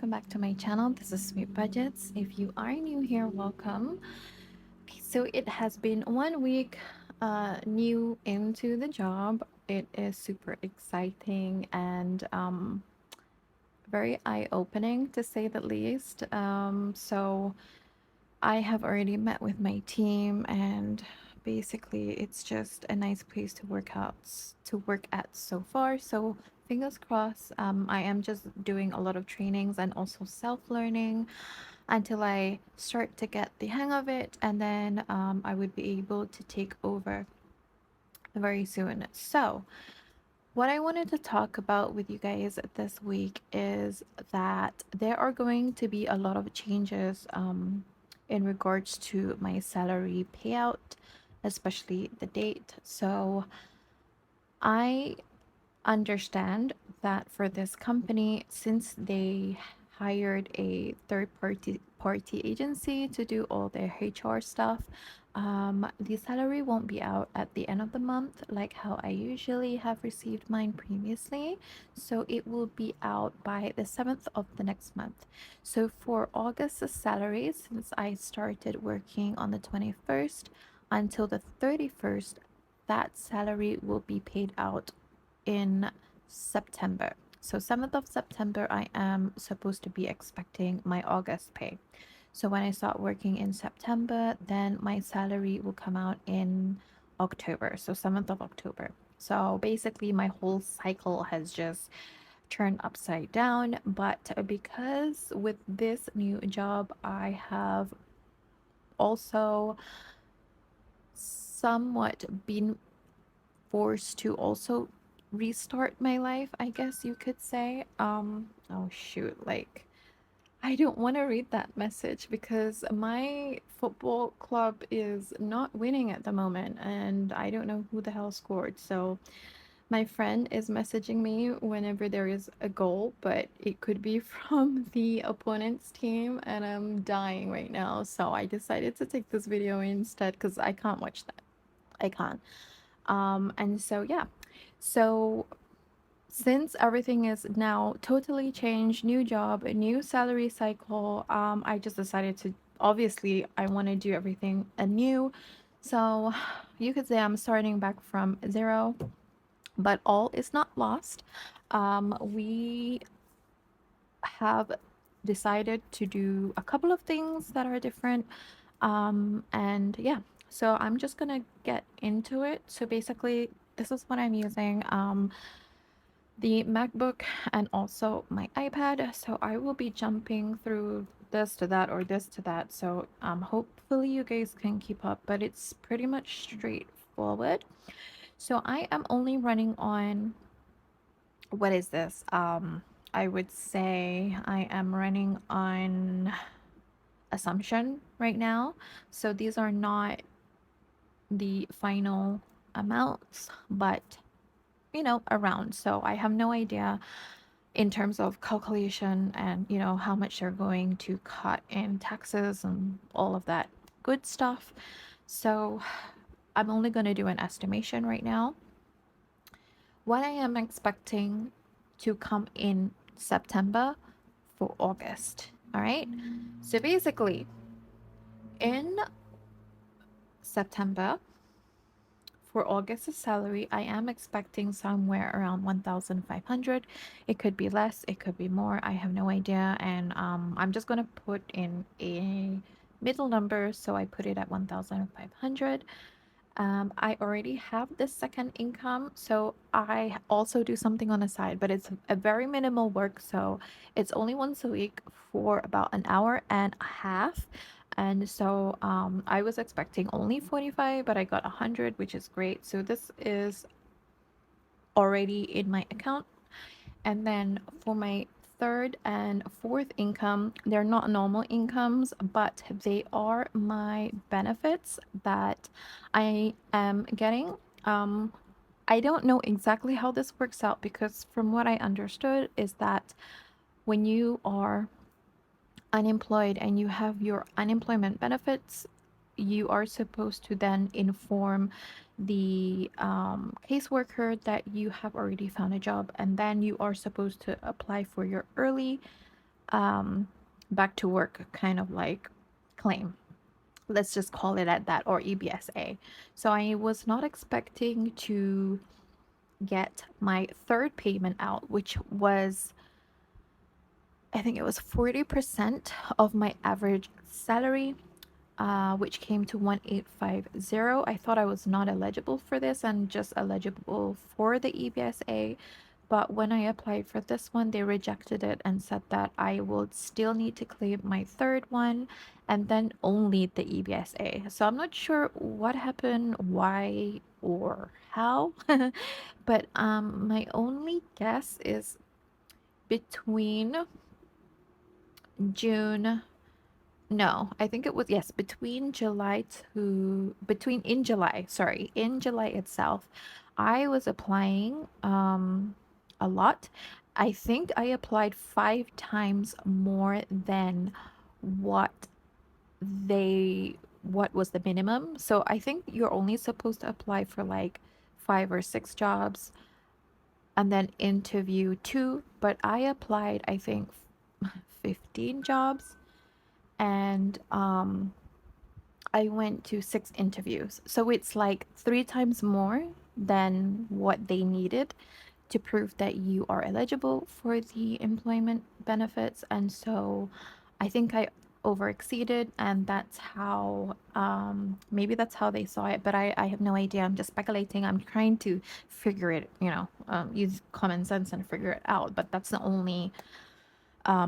welcome back to my channel. This is Sweet Budgets. If you are new here, welcome. Okay, so it has been 1 week new into the job. It is super exciting and very eye-opening to say the least. So I have already met with my team, and basically it's just a nice place to work at so far. So fingers crossed. I am just doing a lot of trainings and also self-learning until I start to get the hang of it, and then I would be able to take over very soon. So what I wanted to talk about with you guys this week is that there are going to be a lot of changes in regards to my salary payout, especially the date. So I understand that for this company, since they hired a third party agency to do all their HR stuff, the salary won't be out at the end of the month like how I usually have received mine previously. So it will be out by the 7th of the next month. So for August's salary, since I started working on the 21st until the 31st, that salary will be paid out in September. So 7th of September, I am supposed to be expecting my August pay. So when I start working in September, then my salary will come out in October. So 7th of October. So basically my whole cycle has just turned upside down. But because with this new job, I have also somewhat been forced to also restart my life, I guess you could say. Oh shoot, like I don't want to read that message because my football club is not winning at the moment and I don't know who the hell scored. So my friend is messaging me whenever there is a goal, but it could be from the opponent's team and I'm dying right now. So I decided to take this video instead because I can't watch that. I can't. And so yeah. So since everything is now totally changed, new job, a new salary cycle, I just decided to, obviously I want to do everything anew. So you could say I'm starting back from zero, but all is not lost. We have decided to do a couple of things that are different. And yeah, so I'm just gonna get into it. So basically, this is what I'm using. The MacBook and also my iPad. So I will be jumping through this to that or this to that. So hopefully you guys can keep up, but it's pretty much straightforward. So I am only running on, what is this? I would say I am running on assumption right now. So these are not the final amounts, but around. So I have no idea in terms of calculation and how much they're going to cut in taxes and all of that good stuff. So I'm only going to do an estimation right now. What I am expecting to come in September for August. All right. So basically, in September, for August's salary, I am expecting somewhere around 1,500. It could be less, it could be more. I have no idea. And I'm just going to put in a middle number. So I put it at 1,500. I already have this second income, so I also do something on the side, but it's a very minimal work. So it's only once a week for about an hour and a half. And so I was expecting only 45, but I got 100, which is great. So this is already in my account. And then for my third and fourth income, they're not normal incomes, but they are my benefits that I am getting. I don't know exactly how this works out because from what I understood is that when you are unemployed and you have your unemployment benefits, you are supposed to then inform the caseworker that you have already found a job, and then you are supposed to apply for your early um, back to work kind of like claim. Let's just call it at that, or EBSA. So I was not expecting to get my third payment out, which was, I think it was 40% of my average salary, which came to 1850. I thought I was not eligible for this and just eligible for the EBSA. But when I applied for this one, they rejected it and said that I would still need to claim my third one and then only the EBSA. So I'm not sure what happened, why, or how. But my only guess is between June, no, I think it was, yes, between in July, sorry, in July itself, I was applying a lot. I think I applied 5 times more than what what was the minimum. So I think you're only supposed to apply for like 5 or 6 jobs and then interview two, but I applied, I think, 15 jobs, and I went to 6 interviews. So it's like 3 times more than what they needed to prove that you are eligible for the employment benefits. And so I think I overexceeded, and that's how, maybe that's how they saw it, but I have no idea. I'm just speculating. I'm trying to figure it, use common sense and figure it out. But that's the only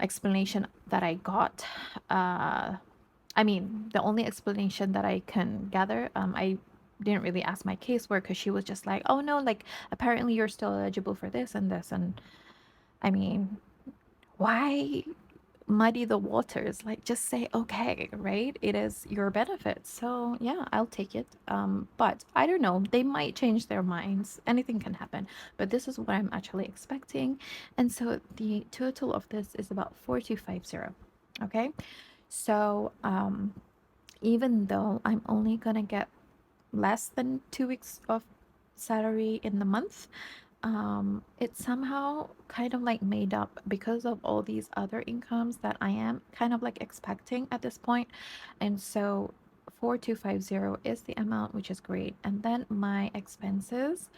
explanation that I got. I mean, the only explanation that I can gather, I didn't really ask my caseworker because she was just like, oh no, like apparently you're still eligible for this and this. And I mean, why muddy the waters? Like, just say, okay, right? It is your benefit. So yeah, I'll take it. But I don't know, they might change their minds. Anything can happen. But this is what I'm actually expecting. And so the total of this is about 4250. Okay. So, even though I'm only gonna get less than 2 weeks of salary in the month, it's somehow kind of like made up because of all these other incomes that I am kind of like expecting at this point. And so 4250 is the amount, which is great. And then my expenses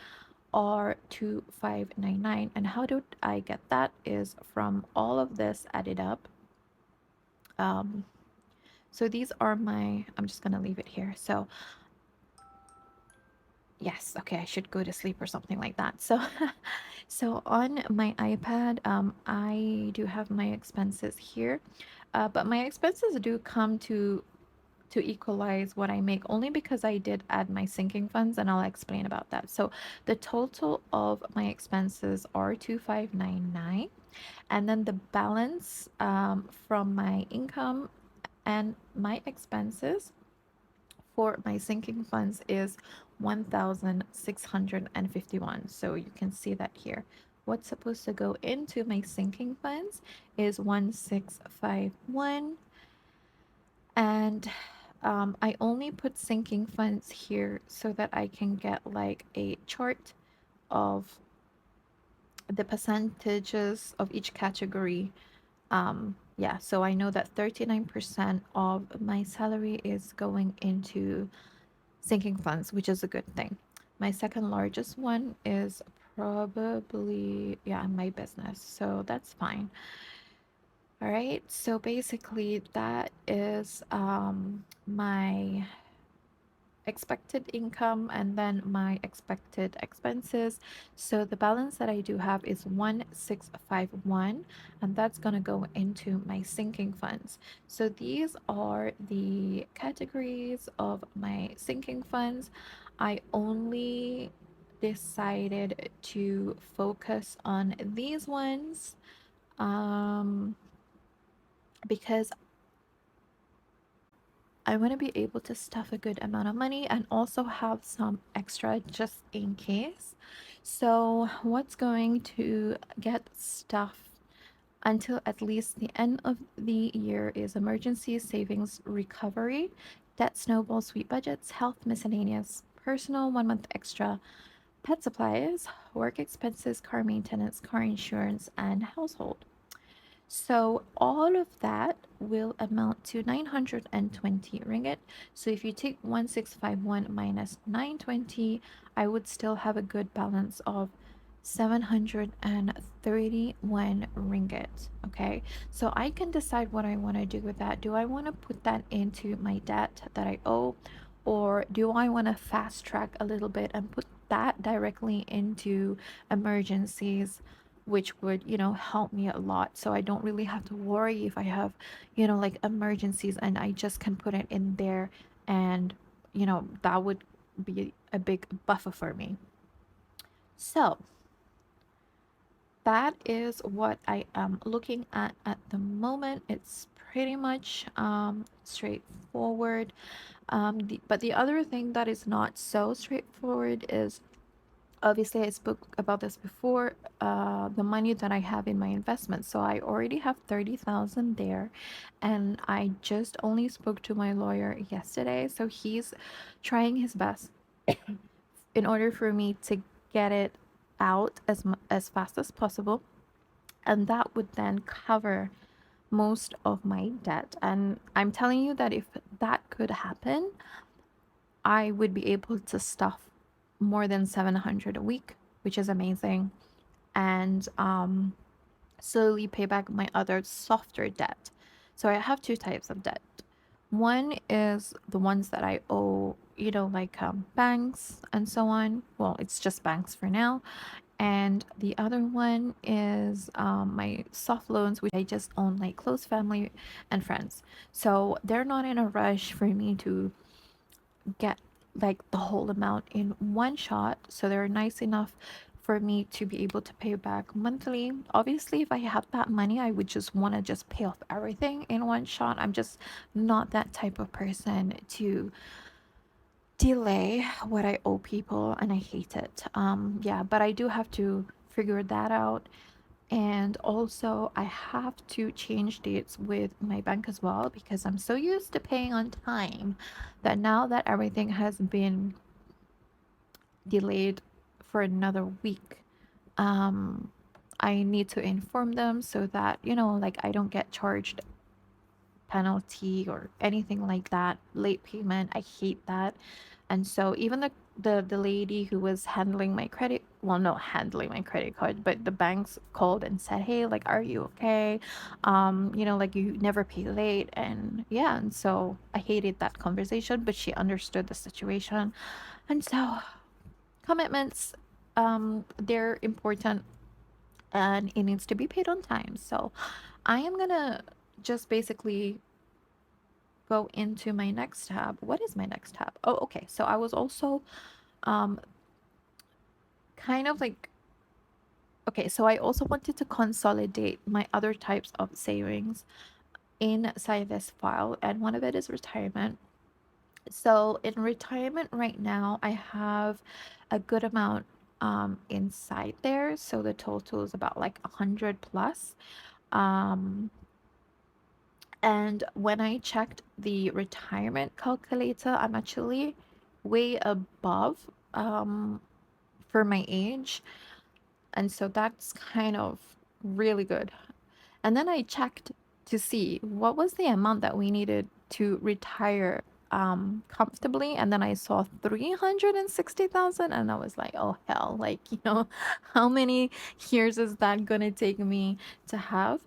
are 2599. And how do I get that is from all of this added up. Um, so these are my, I'm just gonna leave it here. So yes, okay, I should go to sleep or something like that. So so on my iPad, I do have my expenses here. But my expenses do come to equalize what I make only because I did add my sinking funds, and I'll explain about that. So the total of my expenses are 2599, and then the balance from my income and my expenses for my sinking funds is 1651. So you can see that here. What's supposed to go into my sinking funds is 1651. And I only put sinking funds here so that I can get like a chart of the percentages of each category. Yeah, so I know that 39% of my salary is going into sinking funds, which is a good thing. My second largest one is probably, yeah, my business. So that's fine. All right. So basically, that is my expected income and then my expected expenses. So the balance that I do have is 1651, and that's going to go into my sinking funds. So these are the categories of my sinking funds. I only decided to focus on these ones because I want to be able to stuff a good amount of money and also have some extra just in case. So, what's going to get stuff until at least the end of the year is emergency savings recovery, debt snowball, sweet budgets, health miscellaneous, personal 1 month extra, pet supplies, work expenses, car maintenance, car insurance, and household. So all of that will amount to 920 ringgit. So if you take 1651 minus 920, I would still have a good balance of 731 ringgit. Okay, so I can decide what I want to do with that. Do I want to put that into my debt that I owe, or do I want to fast track a little bit and put that directly into emergencies, which would, help me a lot, so I don't really have to worry if I have, like emergencies, and I just can put it in there, and that would be a big buffer for me. So that is what I am looking at the moment. It's pretty much straightforward. But the other thing that is not so straightforward is, obviously I spoke about this before, the money that I have in my investments. So I already have 30,000 there, and I just only spoke to my lawyer yesterday, so he's trying his best in order for me to get it out as fast as possible, and that would then cover most of my debt. And I'm telling you that if that could happen, I would be able to stuff more than 700 a week, which is amazing, and slowly pay back my other softer debt. So I have two types of debt. One is the ones that I owe, like banks and so on. Well, it's just banks for now. And the other one is my soft loans, which I just own like close family and friends. So they're not in a rush for me to get like the whole amount in one shot. So they're nice enough for me to be able to pay back monthly. Obviously, if I had that money, I would just want to just pay off everything in one shot. I'm just not that type of person to delay what I owe people, and I hate it. Yeah, but I do have to figure that out. And also, I have to change dates with my bank as well, because I'm so used to paying on time that now that everything has been delayed for another week, um, I need to inform them so that, like I don't get charged penalty or anything like that. Late payment, I hate that. And so even the lady who was handling my credit, well, not handling my credit card, but the banks called and said, hey, like, are you okay? Like, you never pay late. And yeah, and so I hated that conversation, but she understood the situation. And so commitments, they're important, and it needs to be paid on time. So I am gonna just basically go into my next tab. What is my next tab? Oh, okay. So I was also um kind of like, okay, so I also wanted to consolidate my other types of savings inside this file, and one of it is retirement. So in retirement right now, I have a good amount inside there. So the total is about like 100 plus. Um and when I checked the retirement calculator, I'm actually way above for my age. And so that's kind of really good. And then I checked to see what was the amount that we needed to retire comfortably, and then I saw 360,000, and I was like, oh hell, like, how many years is that gonna take me to have?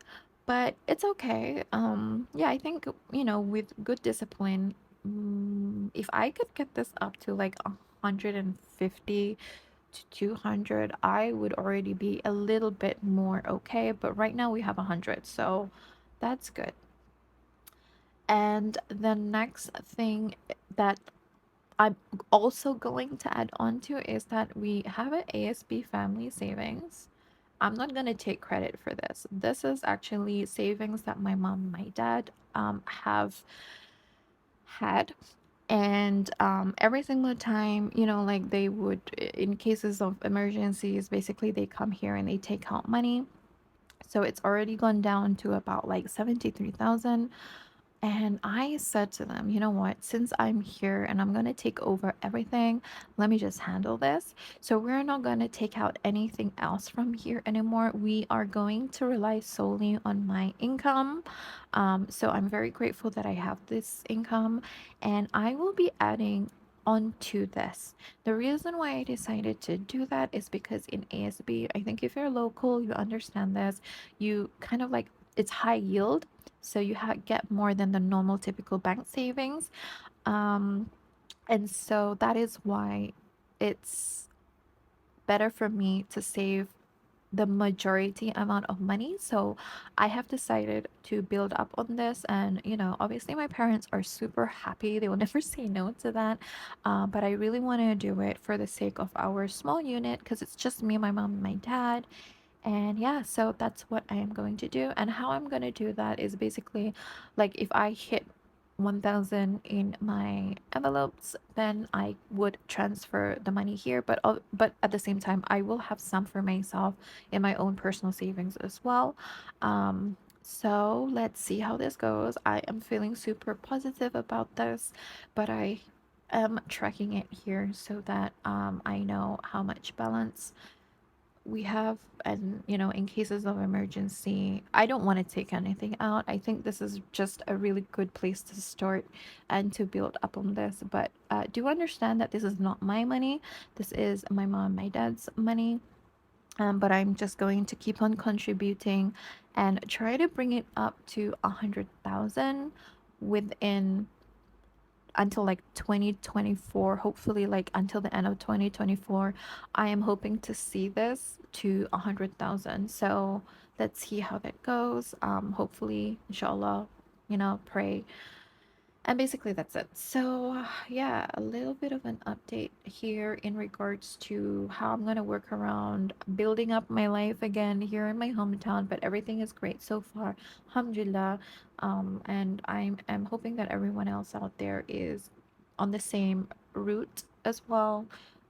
But it's okay. Yeah, I think, with good discipline, if I could get this up to like 150 to 200, I would already be a little bit more okay. But right now we have 100, so that's good. And the next thing that I'm also going to add on to is that we have an ASB family savings. I'm not going to take credit for this. This is actually savings that my mom and my dad have had. And every single time, like they would, in cases of emergencies, basically they come here and they take out money. So it's already gone down to about like 73,000. And I said to them, you know what, since I'm here and I'm going to take over everything, let me just handle this. So we're not going to take out anything else from here anymore. We are going to rely solely on my income. So I'm very grateful that I have this income, and I will be adding onto this. The reason why I decided to do that is because in ASB, I think if you're local, you understand this. You kind of like, it's high yield, so you get more than the normal typical bank savings. um, and so that is why it's better for me to save the majority amount of money. So I have decided to build up on this, and obviously my parents are super happy, they will never say no to that. But I really want to do it for the sake of our small unit, because it's just me, my mom, and my dad. And yeah, so that's what I am going to do. And how I'm going to do that is basically like, if I hit 1000 in my envelopes, then I would transfer the money here, but at the same time I will have some for myself in my own personal savings as well. So let's see how this goes. I am feeling super positive about this, but I am tracking it here so that I know how much balance we have. And in cases of emergency, I don't want to take anything out. I think this is just a really good place to start and to build up on this. But do understand that this is not my money. This is my mom and my dad's money. But I'm just going to keep on contributing and try to bring it up to 100,000 within, until like 2024, hopefully, like until the end of 2024. I am hoping to see this to 100,000. So let's see how that goes. Hopefully, inshallah, pray. And basically, that's it. So, yeah, a little bit of an update here in regards to how I'm going to work around building up my life again here in my hometown. But everything is great so far, alhamdulillah. And I'm hoping that everyone else out there is on the same route as well.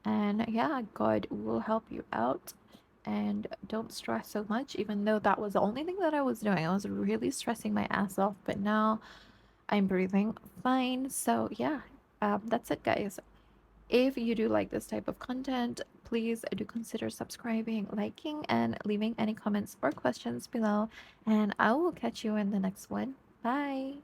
And yeah, God will help you out. And don't stress so much, even though that was the only thing that I was doing. I was really stressing my ass off, but now I'm breathing fine. So, yeah, that's it, guys. If you do like this type of content, please do consider subscribing, liking, and leaving any comments or questions below. And I will catch you in the next one. Bye.